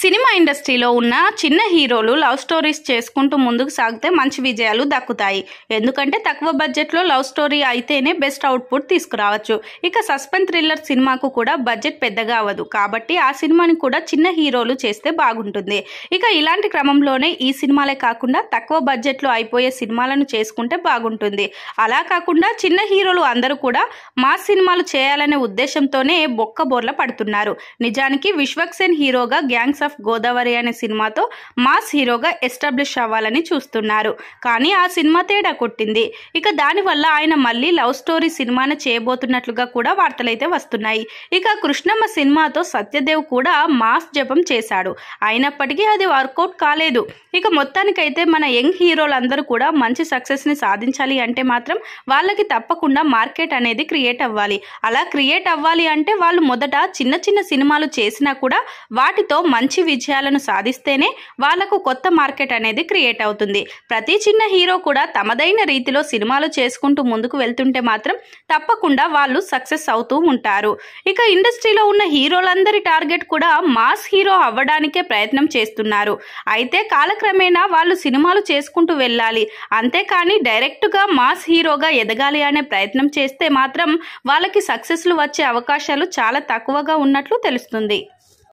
Cinema ఇండస్ట్రీలో ఉన్న చిన్న హీరోలు లవ్ స్టోరీస్ చేసుకుంటూ ముందుకు సాగితే మంచి విజయాలు దక్కుతాయి. ఎందుకంటే తక్కువ బడ్జెట్లో లవ్ స్టోరీ అయితేనే బెస్ట్ అవుట్పుట్ తీసుకురావచ్చు. ఇక సస్పెన్స్ థ్రిల్లర్ సినిమాకు కూడా బడ్జెట్ పెద్దగా అవ్వదు, కాబట్టి ఆ సినిమాని కూడా చిన్న హీరోలు చేస్తే బాగుంటుంది. ఇక ఇలాంటి క్రమంలోనే ఈ సినిమాలే కాకుండా తక్కువ బడ్జెట్లో అయిపోయే సినిమాలను చేసుకుంటే బాగుంటుంది. అలా కాకుండా చిన్న హీరోలు అందరూ కూడా మాస్ సినిమాలు చేయాలనే ఉద్దేశంతోనే బొక్కబోర్ల పడుతున్నారు. నిజానికి విశ్వక్సేన్ హీరోగా గ్యాంగ్స్ ఆఫ్ గోదావరి అనే సినిమాతో మాస్ హీరోగా ఎస్టాబ్లిష్ అవ్వాలని చూస్తున్నారు. కానీ ఆ సినిమా తేడా కొట్టింది. ఇక దానివల్ల ఆయన మళ్ళీ లవ్ స్టోరీ సినిమాను చేయబోతున్నట్లుగా కూడా వార్తలైతే వస్తున్నాయి. ఇక కృష్ణమ్మ సినిమాతో సత్యదేవ్ కూడా మాస్ జపం చేశాడు. అయినప్పటికీ అది వర్కౌట్ కాలేదు. ఇక మొత్తానికైతే మన యంగ్ హీరోలందరూ కూడా మంచి సక్సెస్ని సాధించాలి అంటే మాత్రం వాళ్ళకి తప్పకుండా మార్కెట్ అనేది క్రియేట్ అవ్వాలి. అలా క్రియేట్ అవ్వాలి అంటే వాళ్ళు మొదట చిన్న చిన్న సినిమాలు చేసినా కూడా వాటితో మంచి విజయాలను సాధిస్తేనే వాళ్లకు కొత్త మార్కెట్ అనేది క్రియేట్ అవుతుంది. ప్రతి చిన్న హీరో కూడా తమదైన రీతిలో సినిమాలు చేసుకుంటూ ముందుకు వెళ్తుంటే మాత్రం తప్పకుండా వాళ్ళు సక్సెస్ అవుతూ ఉంటారు. ఇక ఇండస్ట్రీలో ఉన్న హీరోలందరి టార్గెట్ కూడా మాస్ హీరో అవ్వడానికే ప్రయత్నం చేస్తున్నారు. అయితే కాలక్రమేణా వాళ్ళు సినిమాలు చేసుకుంటూ వెళ్ళాలి, అంతేకాని డైరెక్ట్గా మాస్ హీరోగా ఎదగాలి అనే ప్రయత్నం చేస్తే మాత్రం వాళ్ళకి సక్సెస్లు వచ్చే అవకాశాలు చాలా తక్కువగా ఉన్నట్లు తెలుస్తుంది.